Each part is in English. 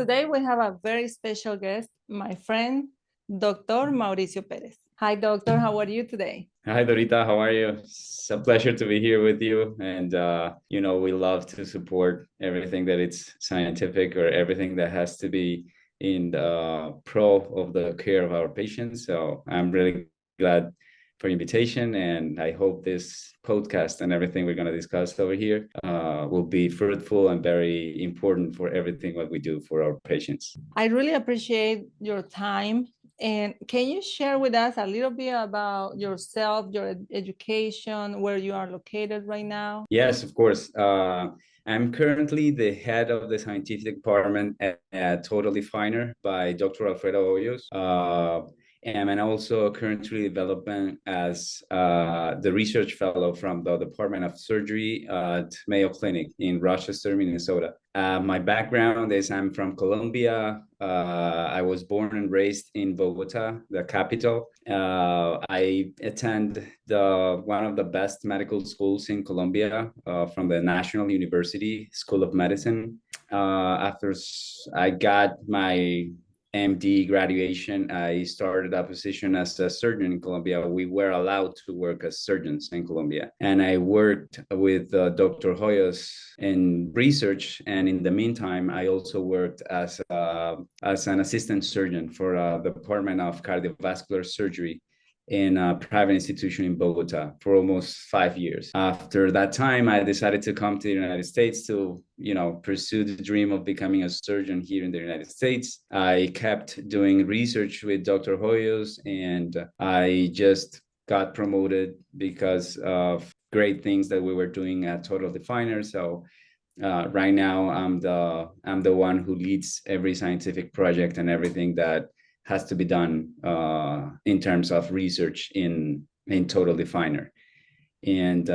Today we have a very special guest, my friend, Dr. Mauricio Perez. Hi, doctor. How are you today? Hi, Dorita. How are you? It's a pleasure to be here with you. And, we love to support everything that it's scientific or everything that has to be in the pro of the care of our patients. So I'm really glad for the invitation. And I hope this podcast and everything we're going to discuss over here will be fruitful and very important for everything what we do for our patients. I really appreciate your time. And can you share with us a little bit about yourself, your education, where you are located right now? Yes, of course. I'm currently the head of the scientific department at Total Definer by Dr. Alfredo Hoyos. And I'm also currently developing as the research fellow from the Department of Surgery at Mayo Clinic in Rochester, Minnesota. My background is I'm from Colombia. I was born and raised in Bogota, the capital. I attend one of the best medical schools in Colombia from the National University School of Medicine. After I got my MD graduation, I started a position as a surgeon in Colombia. We were allowed to work as surgeons in Colombia. And I worked with Dr. Hoyos in research. And in the meantime, I also worked as an assistant surgeon for the Department of Cardiovascular Surgery in a private institution in Bogota for almost 5 years. After that time, I decided to come to the United States to, pursue the dream of becoming a surgeon here in the United States. I kept doing research with Dr. Hoyos, and I just got promoted because of great things that we were doing at Total Definer. So right now, I'm the one who leads every scientific project and everything that has to be done in terms of research in Total Definer. And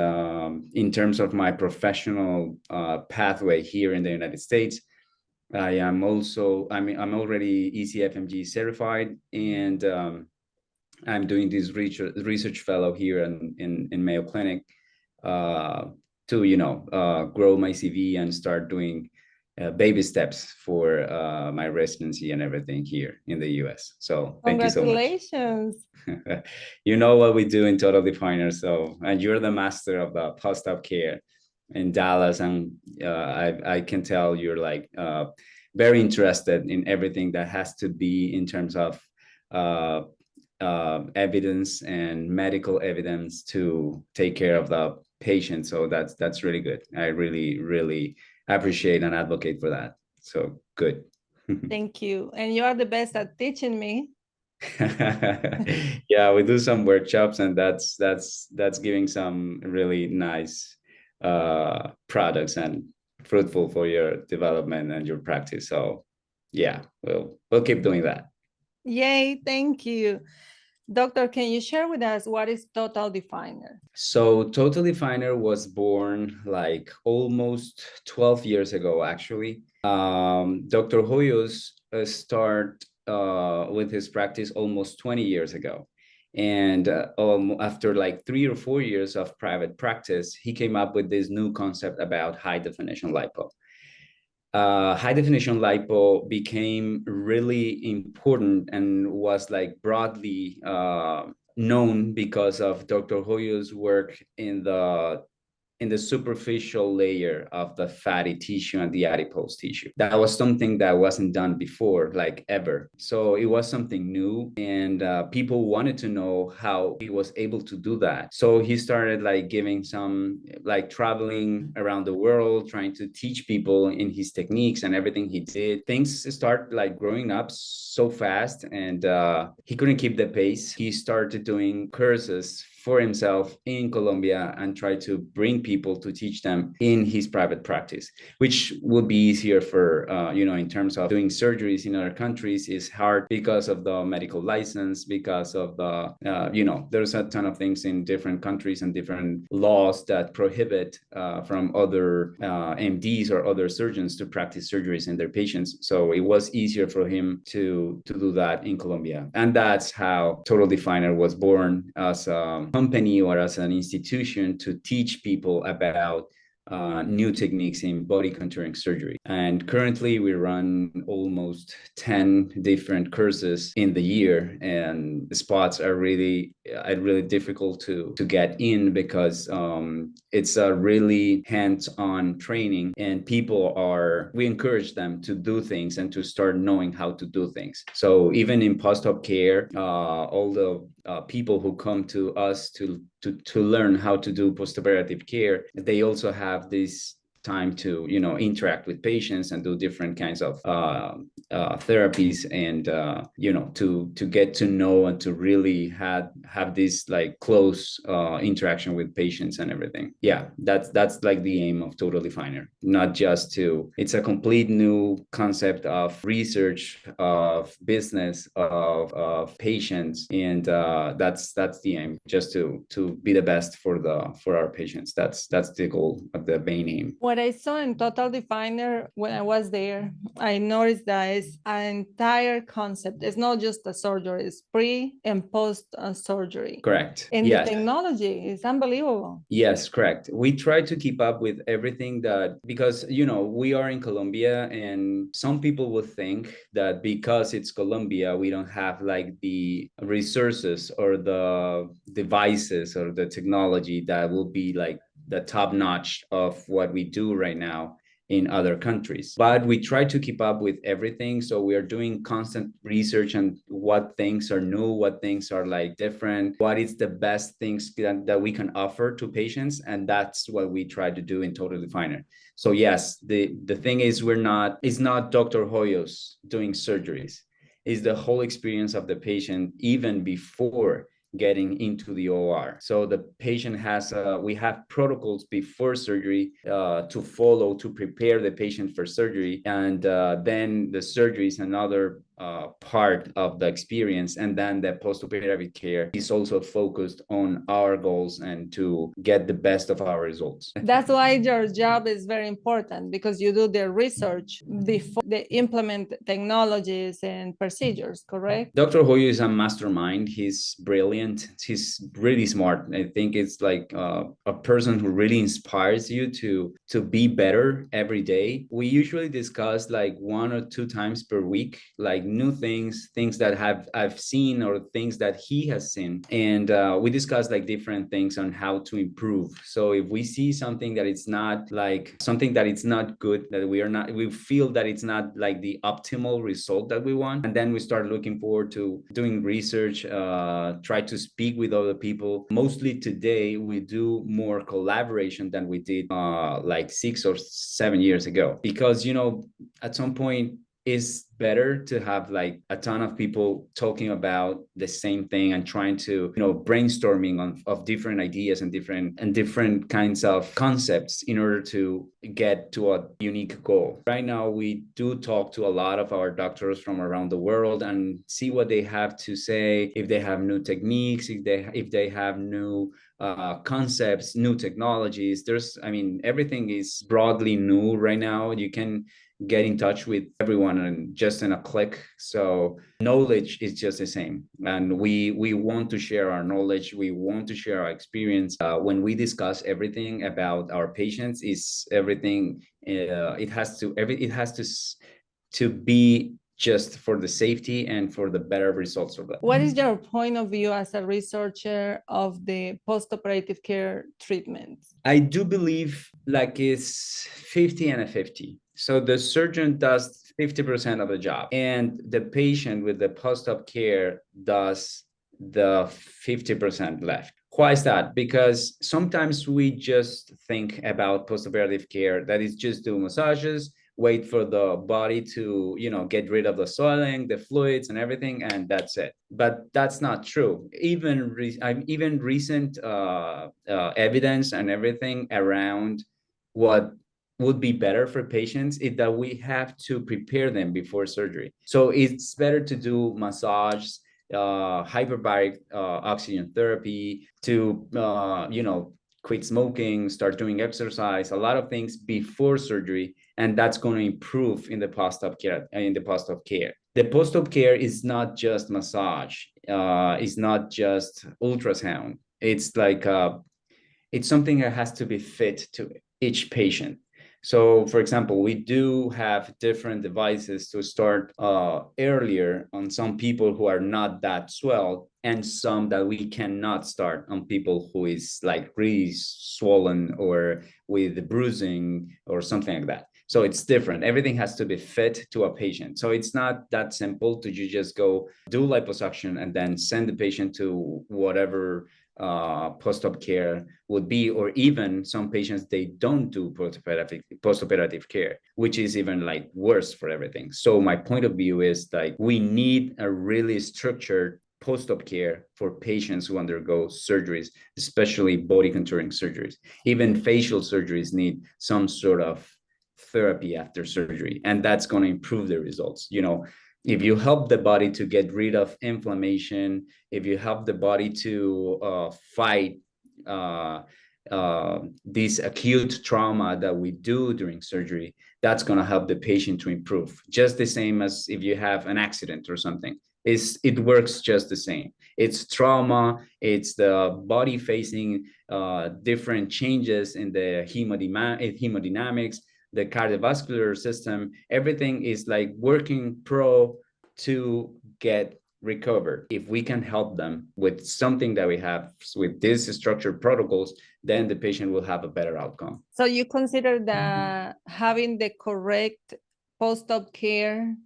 in terms of my professional pathway here in the United States, I'm already ECFMG certified, and I'm doing this research fellow here in Mayo Clinic to grow my CV and start doing baby steps for my residency and everything here in the US. So thank you so much. Congratulations. You know what we do in Total Definer. And you're the master of the post-op care in Dallas. And I can tell you're like very interested in everything that has to be in terms of evidence and medical evidence to take care of the patient. So that's really good. I really, really appreciate and advocate for that. So good. Thank you. And you are the best at teaching me. Yeah, we do some workshops, and that's giving some really nice products and fruitful for your development and your practice. So yeah, we'll keep doing that. Yay, thank you. Doctor, can you share with us what is Total Definer? So Total Definer was born like almost 12 years ago, actually. Dr. Hoyos started with his practice almost 20 years ago. And after like 3 or 4 years of private practice, he came up with this new concept about high definition lipo. High definition lipo became really important and was like broadly known because of Dr. Hoyos' work in the superficial layer of the fatty tissue and the adipose tissue. That was something that wasn't done before, like ever. So it was something new, and people wanted to know how he was able to do that. So he started like giving some, like traveling around the world, trying to teach people in his techniques and everything he did. Things start like growing up so fast, and he couldn't keep the pace. He started doing courses for himself in Colombia and try to bring people to teach them in his private practice, which would be easier for, in terms of doing surgeries in other countries is hard because of the medical license, because of the, there's a ton of things in different countries and different laws that prohibit from other MDs or other surgeons to practice surgeries in their patients. So it was easier for him to do that in Colombia. And that's how Total Definer was born, as a company or as an institution to teach people about new techniques in body contouring surgery. And currently we run almost 10 different courses in the year, and the spots are really difficult to get in because it's a really hands-on training, and we encourage them to do things and to start knowing how to do things. So even in post-op care, all the people who come to us to learn how to do postoperative care, they also have this time to interact with patients and do different kinds of therapies, and to get to know and to really have this like close interaction with patients and everything. Yeah, that's like the aim of Total Definer. Not just to, it's a complete new concept of research, of business, of patients, and that's the aim, just to be the best for our patients. That's the goal of the main aim. What I saw in Total Definer when I was there, I noticed that it's an entire concept. It's not just a surgery, it's pre and post surgery. Correct. And yes. The technology is unbelievable. Yes, correct. We try to keep up with everything because, we are in Colombia, and some people would think that because it's Colombia, we don't have like the resources or the devices or the technology that will be like the top notch of what we do right now in other countries. But we try to keep up with everything. So we are doing constant research on what things are new, what things are like different, what is the best things that we can offer to patients. And that's what we try to do in Total Definer. So yes, the thing is, it's not Dr. Hoyos doing surgeries. It's the whole experience of the patient, even before getting into the OR. So the patient we have protocols before surgery to follow, to prepare the patient for surgery. And then the surgery is another part of the experience. And then the postoperative care is also focused on our goals and to get the best of our results. That's why your job is very important, because you do the research before they implement technologies and procedures, correct? Dr. Hoyo is a mastermind. He's brilliant. He's really smart. I think it's like a person who really inspires you to be better every day. We usually discuss like 1 or 2 times per week, like new things that I've seen or things that he has seen. And we discuss like different things on how to improve. So if we see something that it's not good, that we feel that it's not like the optimal result that we want, and then we start looking forward to doing research, try to speak with other people. Mostly today, we do more collaboration than we did like 6 or 7 years ago, because, at some point, it's better to have like a ton of people talking about the same thing and trying to, brainstorming of different ideas and different kinds of concepts in order to get to a unique goal. Right now, we do talk to a lot of our doctors from around the world and see what they have to say, if they have new techniques, if they have new concepts, new technologies. Everything is broadly new right now. You can get in touch with everyone and just in a click. So knowledge is just the same, and we want to share our knowledge. We want to share our experience. When we discuss everything about our patients, is everything. It has to be just for the safety and for the better results of that. What is your point of view as a researcher of the postoperative care treatment? I do believe like it's 50 and a 50. So the surgeon does 50% of the job, and the patient with the post-op care does the 50% left. Why is that? Because sometimes we just think about postoperative care that is just do massages, wait for the body to, get rid of the swelling, the fluids and everything, and that's it. But that's not true. Even recent evidence and everything around what would be better for patients is that we have to prepare them before surgery. So it's better to do massage, hyperbaric oxygen therapy, to quit smoking, start doing exercise, a lot of things before surgery, and that's going to improve in the post-op care. The post-op care is not just massage, it's not just ultrasound. It's like it's something that has to be fit to it. each patient. So, for example, we do have different devices to start earlier on some people who are not that swelled, and some that we cannot start on people who is like really swollen or with bruising or something like that. So it's different. Everything has to be fit to a patient. So it's not that simple to you just go do liposuction and then send the patient to whatever post-op care would be, or even some patients, they don't do post-operative care, which is even like worse for everything. So my point of view is like we need a really structured post-op care for patients who undergo surgeries, especially body contouring surgeries. Even facial surgeries need some sort of therapy after surgery, and that's going to improve the results. You know, if you help the body to get rid of inflammation, if you help the body to fight this acute trauma that we do during surgery, that's going to help the patient to improve. Just the same as if you have an accident or something. It works just the same. It's trauma. It's the body facing different changes in the hemodynamics, the cardiovascular system. Everything is like working to get recovered. If we can help them with something that we have with these structured protocols, then the patient will have a better outcome. So you consider that having the correct post-op care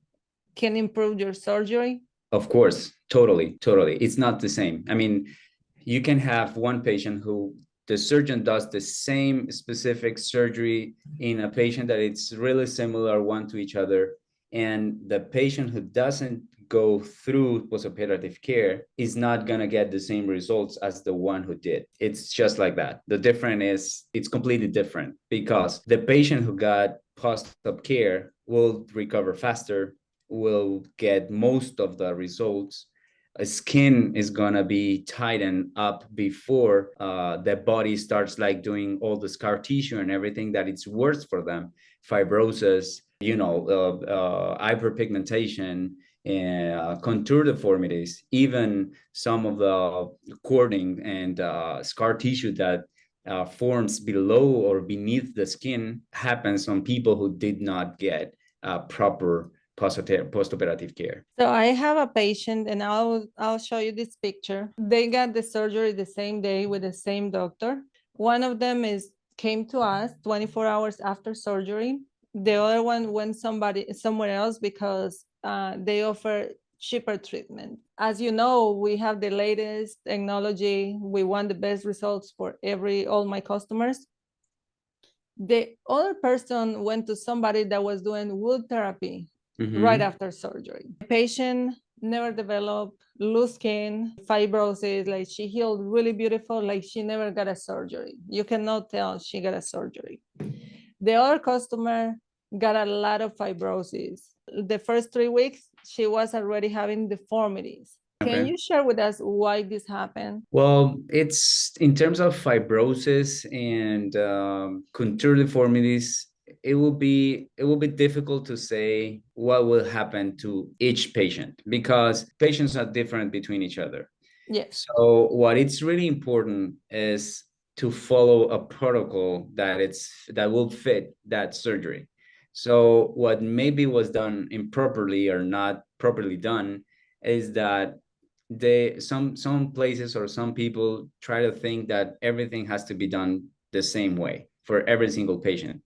can improve your surgery? Of course, totally. It's not the same. I mean, you can have one patient who the surgeon does the same specific surgery in a patient that it's really similar one to each other, and the patient who doesn't go through postoperative care is not going to get the same results as the one who did. It's just like that. The difference is it's completely different, because the patient who got post-op care will recover faster, will get most of the results. Skin is gonna be tightened up before the body starts like doing all the scar tissue and everything that it's worse for them. Fibrosis, hyperpigmentation, contour deformities, even some of the cording and scar tissue that forms below or beneath the skin happens on people who did not get proper post-operative care. So I have a patient, and I'll show you this picture. They got the surgery the same day with the same doctor. One of them came to us 24 hours after surgery. The other one went somewhere else because they offer cheaper treatment. As you know, we have the latest technology. We want the best results for all my customers. The other person went to somebody that was doing wood therapy right after surgery. The patient never developed loose skin, fibrosis, like she healed really beautiful, like she never got a surgery. You cannot tell she got a surgery. The other customer got a lot of fibrosis. The first 3 weeks, she was already having deformities. Can you share with us why this happened? Well, it's in terms of fibrosis and contour deformities, it will be difficult to say what will happen to each patient, because patients are different between each other. Yes. So what it's really important is to follow a protocol that will fit that surgery. So what maybe was done improperly or not properly done is that some places or some people try to think that everything has to be done the same way for every single patient,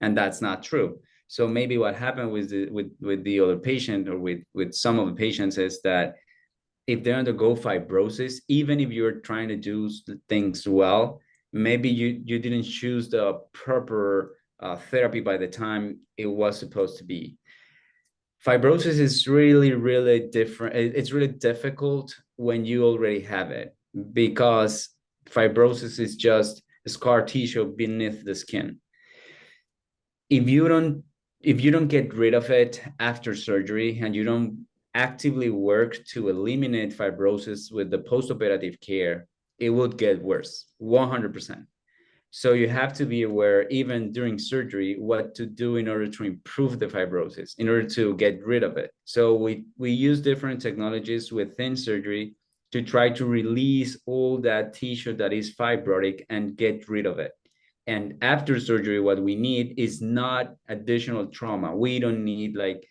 and that's not true. So maybe what happened with the other patient, or with some of the patients, is that if they undergo fibrosis, even if you're trying to do things well, maybe you didn't choose the proper therapy by the time it was supposed to be. Fibrosis is really different. It's really difficult when you already have it, because fibrosis is just scar tissue beneath the skin. If you don't get rid of it after surgery, and you don't actively work to eliminate fibrosis with the postoperative care, it would get worse, 100%. So you have to be aware, even during surgery, what to do in order to improve the fibrosis, in order to get rid of it. So we use different technologies within surgery to try to release all that tissue that is fibrotic and get rid of it. And after surgery, what we need is not additional trauma. We don't need like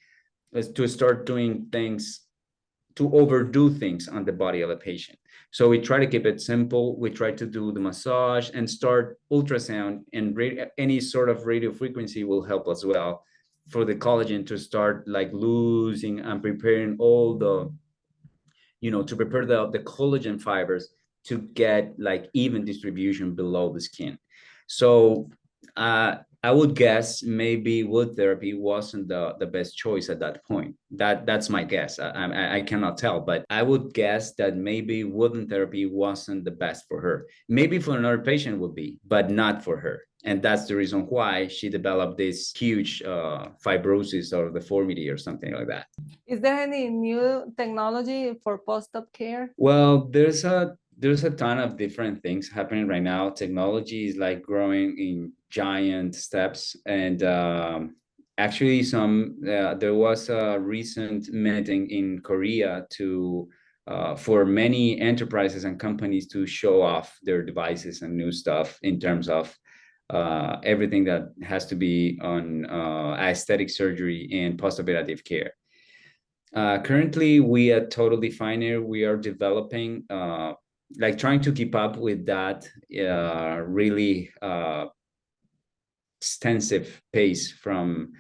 to start doing things, to overdo things on the body of a patient. So we try to keep it simple. We try to do the massage and start ultrasound, and any sort of radio frequency will help as well for the collagen to start like losing and preparing all the, to prepare the collagen fibers to get like even distribution below the skin. So I would guess maybe wood therapy wasn't the best choice at that point. That's my guess. I cannot tell, but I would guess that maybe wooden therapy wasn't the best for her. Maybe for another patient would be, but not for her. And that's the reason why she developed this huge fibrosis or deformity or something like that. Is there any new technology for post-op care? Well, there's a ton of different things happening right now. Technology is like growing in giant steps, and actually, there was a recent meeting in Korea to for many enterprises and companies to show off their devices and new stuff in terms of everything that has to be on aesthetic surgery and postoperative care. Currently, we at Total Definer, we are developing, like trying to keep up with that really extensive pace from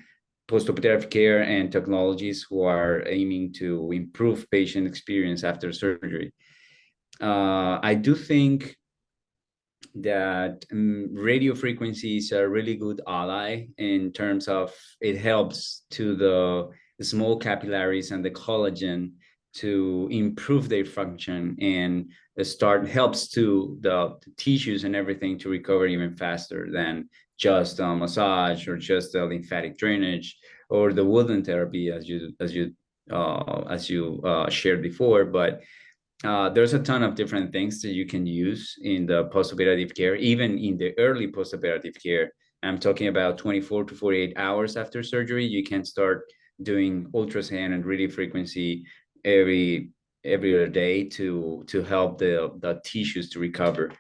postoperative care and technologies who are aiming to improve patient experience after surgery. I do think that radio frequency is a really good ally in terms of it helps to the small capillaries and the collagen to improve their function, and helps to the tissues and everything to recover even faster than just a massage or just the lymphatic drainage or the wooden therapy as you shared before. But there's a ton of different things that you can use in the postoperative care, even in the early postoperative care. I'm talking about 24 to 48 hours after surgery. You can start doing ultrasound and radio frequency every other day to help the tissues to recover.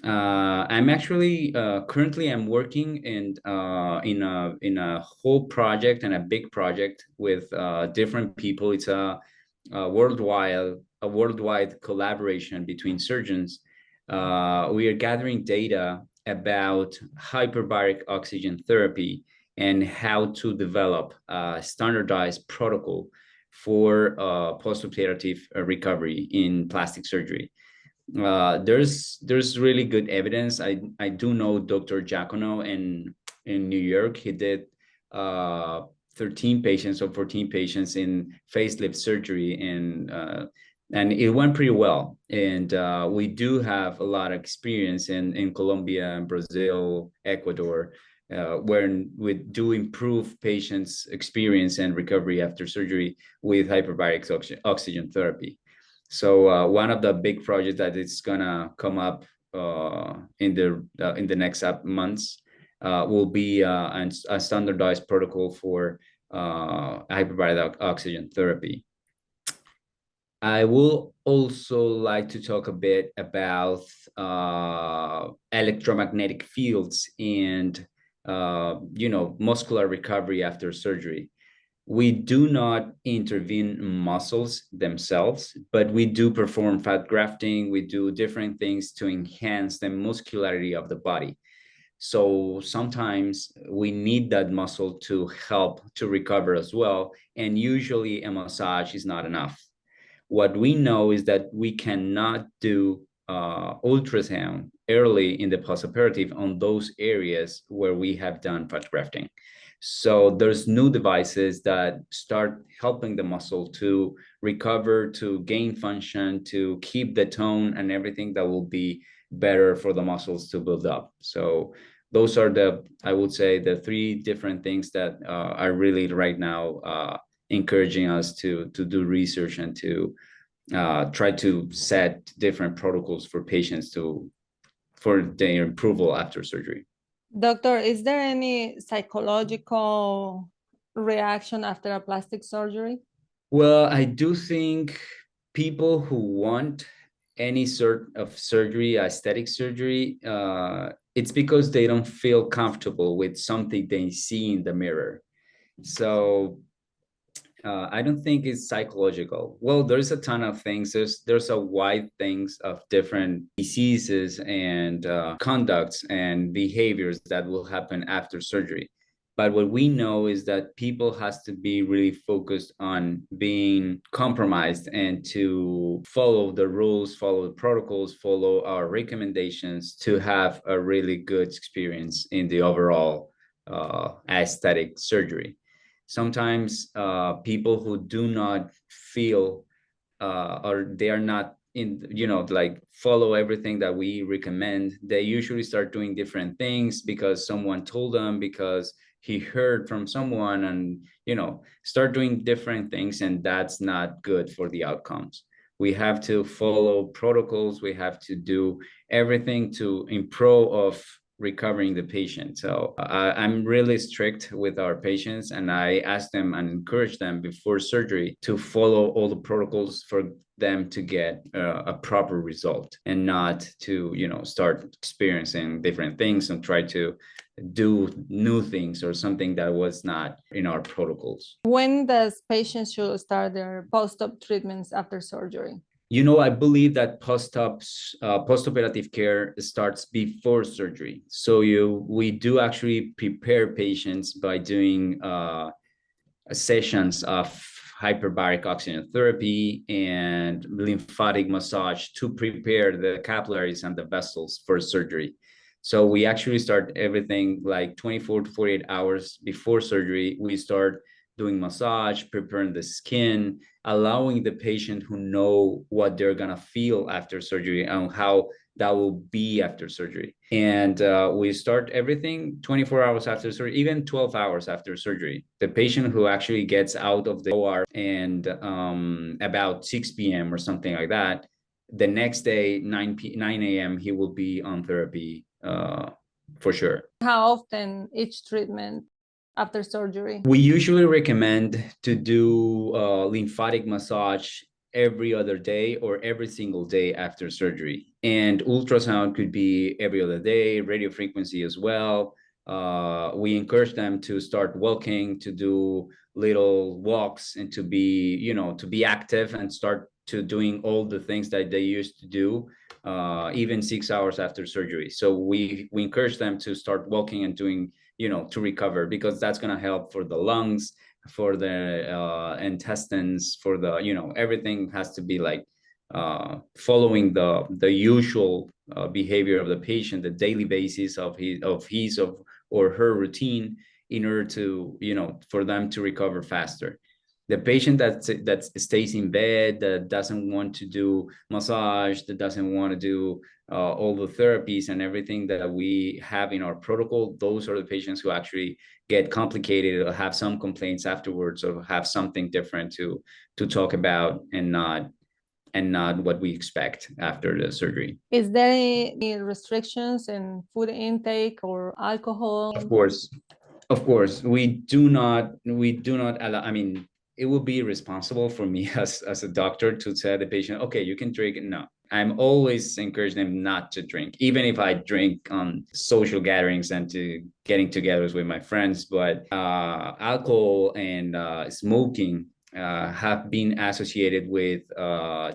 I'm actually currently I'm working in a whole project and a big project with different people. It's a worldwide collaboration between surgeons. We are gathering data about hyperbaric oxygen therapy and how to develop a standardized protocol for postoperative recovery in plastic surgery. There's really good evidence. I do know Dr. Giacono in New York. He did 13 patients or 14 patients in facelift surgery, and it went pretty well. And we do have a lot of experience in Colombia and Brazil, Ecuador, where we do improve patients' experience and recovery after surgery with hyperbaric oxygen therapy. So one of the big projects that is gonna come up in the next months will be a standardized protocol for hyperbaric oxygen therapy. I will also like to talk a bit about electromagnetic fields and muscular recovery after surgery. We do not intervene muscles themselves, but we do perform fat grafting. We do different things to enhance the muscularity of the body. So sometimes we need that muscle to help to recover as well. And usually a massage is not enough. What we know is that we cannot do ultrasound early in the postoperative on those areas where we have done fat grafting. So there's new devices that start helping the muscle to recover, to gain function, to keep the tone and everything that will be better for the muscles to build up. So those are I would say, the three different things that are really right now encouraging us to do research and to try to set different protocols for patients for their approval after surgery. Doctor, is there any psychological reaction after a plastic surgery? Well, I do think people who want any sort of surgery, aesthetic surgery, it's because they don't feel comfortable with something they see in the mirror. So I don't think it's psychological. Well, there's a ton of things. There's a wide things of different diseases and conducts and behaviors that will happen after surgery. But what we know is that people has to be really focused on being compromised and to follow the rules, follow the protocols, follow our recommendations to have a really good experience in the overall aesthetic surgery. Sometimes people who do not feel or they are not in, like follow everything that we recommend, they usually start doing different things because someone told them, because he heard from someone, and start doing different things, and that's not good for the outcomes. We have to follow protocols. We have to do everything to improve of recovering the patient. So I'm really strict with our patients, and I ask them and encourage them before surgery to follow all the protocols for them to get a proper result, and not to start experiencing different things and try to do new things or something that was not in our protocols. When does patients should start their post-op treatments after surgery? I believe that post-operative care starts before surgery. So we do actually prepare patients by doing sessions of hyperbaric oxygen therapy and lymphatic massage to prepare the capillaries and the vessels for surgery. So we actually start everything like 24 to 48 hours before surgery. We start doing massage, preparing the skin, allowing the patient who know what they're gonna feel after surgery and how that will be after surgery. And we start everything 24 hours after surgery, even 12 hours after surgery. The patient who actually gets out of the OR and about 6 p.m. or something like that, the next day, 9 a.m., he will be on therapy for sure. How often each treatment after surgery? We usually recommend to do lymphatic massage every other day or every single day after surgery. And ultrasound could be every other day, radio frequency as well. We encourage them to start walking, to do little walks, and to be active and start to doing all the things that they used to do, even 6 hours after surgery. So we encourage them to start walking and doing, to recover, because that's going to help for the lungs, for the intestines, for the, everything has to be like following the usual behavior of the patient, the daily basis of his or her routine, in order to, for them to recover faster. The patient that stays in bed, that doesn't want to do massage, that doesn't want to do all the therapies and everything that we have in our protocol, those are the patients who actually get complicated or have some complaints afterwards, or have something different to talk about, and not what we expect after the surgery. Is there any restrictions in food intake or alcohol? Of course, we do not allow. I mean, it would be irresponsible for me as a doctor to tell the patient, okay, you can drink. No, I'm always encouraging them not to drink, even if I drink on social gatherings and to getting togethers with my friends. But alcohol and smoking have been associated with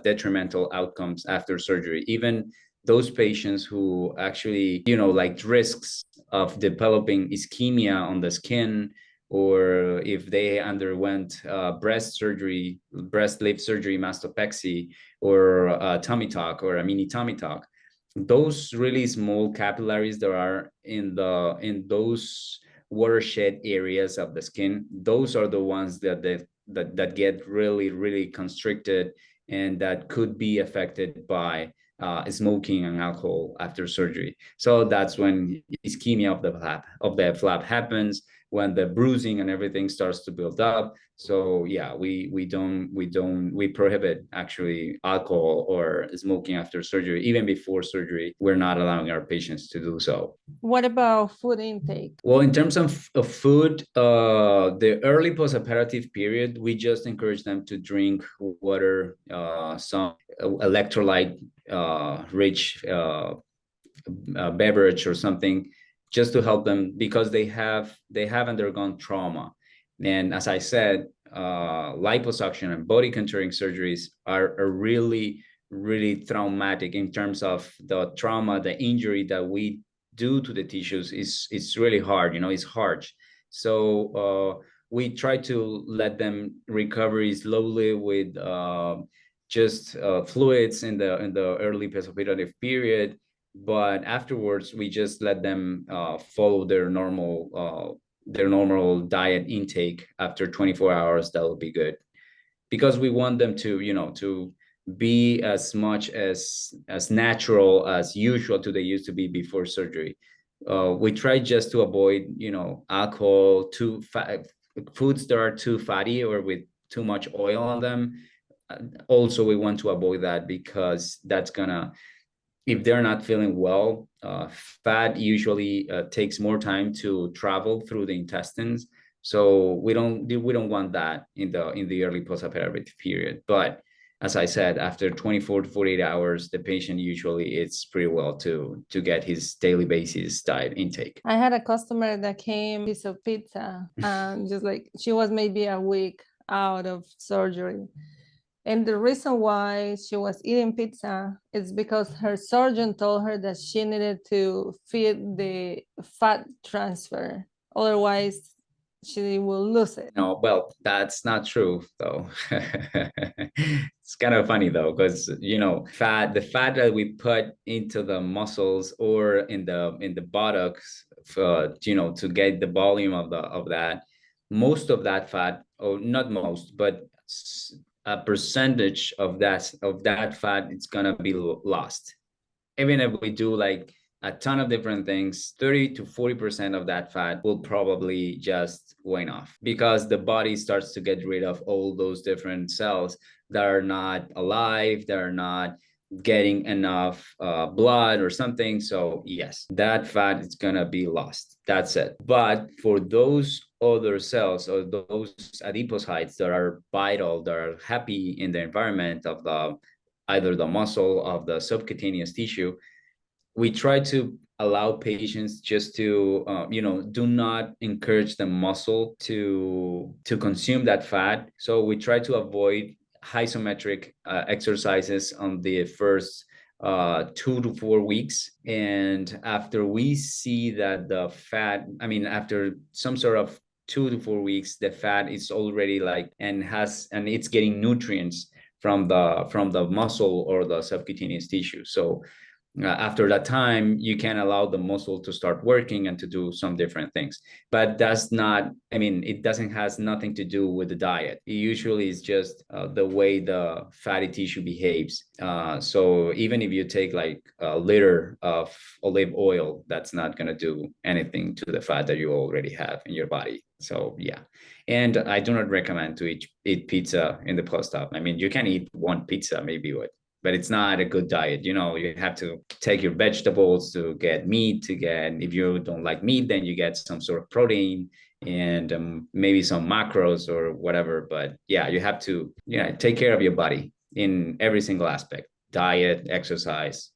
detrimental outcomes after surgery. Even those patients who actually, like risks of developing ischemia on the skin, or if they underwent breast lift surgery, mastopexy, or tummy tuck, or a mini tummy tuck, those really small capillaries that are in those watershed areas of the skin, those are the ones that get really, really constricted, and that could be affected by smoking and alcohol after surgery. So that's when ischemia of the flap happens, when the bruising and everything starts to build up. So yeah, we prohibit actually alcohol or smoking after surgery. Even before surgery, we're not allowing our patients to do so. What about food intake? Well, in terms of food, the early postoperative period, we just encourage them to drink water, some electrolyte rich beverage or something, just to help them, because they have undergone trauma. And as I said, liposuction and body contouring surgeries are really, really traumatic in terms of the trauma, the injury that we do to the tissues is it's really hard, it's harsh. So we try to let them recover slowly with just fluids in the early postoperative period, but afterwards we just let them follow their normal diet intake. After 24 hours, that will be good, because we want them to to be as much as natural as usual to they used to be before surgery. We try just to avoid alcohol, foods that are too fatty or with too much oil on them. Also, we want to avoid that, because that's gonna, if they're not feeling well, fat usually takes more time to travel through the intestines. So we don't want that in the early postoperative period. But as I said, after 24 to 48 hours, the patient usually it's pretty well to get his daily basis diet intake. I had a customer that came piece of pizza, and just like she was maybe a week out of surgery. And the reason why she was eating pizza is because her surgeon told her that she needed to feed the fat transfer. Otherwise, she will lose it. No, well, that's not true though. It's kind of funny though, because the fat that we put into the muscles or in the buttocks, to get the volume of that, most of that fat, or not most, but a percentage of that fat, it's gonna be lost. Even if we do like a ton of different things, 30 to 40% of that fat will probably just wane off, because the body starts to get rid of all those different cells that are not alive, that are not getting enough blood or something. So yes, that fat is gonna be lost. That's it. But for those other cells, or those adipocytes that are vital, that are happy in the environment of either the muscle of the subcutaneous tissue, we try to allow patients just to do not encourage the muscle to consume that fat. So we try to avoid isometric exercises on the first 2 to 4 weeks. And after we see that the fat, after some sort of 2 to 4 weeks, the fat is already like and it's getting nutrients from the muscle or the subcutaneous tissue. So after that time, you can allow the muscle to start working and to do some different things. But that's not, it doesn't has nothing to do with the diet. It usually is just the way the fatty tissue behaves. So even if you take like a liter of olive oil, that's not going to do anything to the fat that you already have in your body. So yeah. And I do not recommend to eat pizza in the post-op. You can eat one pizza, maybe, but it's not a good diet. You have to take your vegetables to get meat, if you don't like meat, then you get some sort of protein and maybe some macros or whatever. But yeah, you have to take care of your body in every single aspect: diet, exercise.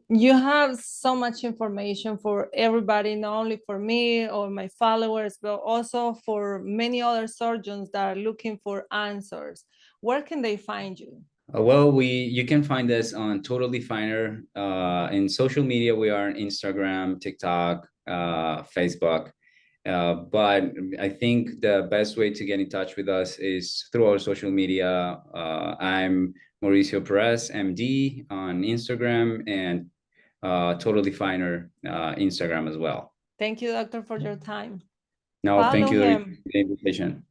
You have so much information for everybody, not only for me or my followers, but also for many other surgeons that are looking for answers. Where can they find you? Well, you can find us on Totally Finer. In social media, we are on Instagram, TikTok, Facebook. But I think the best way to get in touch with us is through our social media. I'm Mauricio Perez, MD, on Instagram, and Totally Finer Instagram as well. Thank you, doctor, for your time. No, thank Follow you him. for the invitation.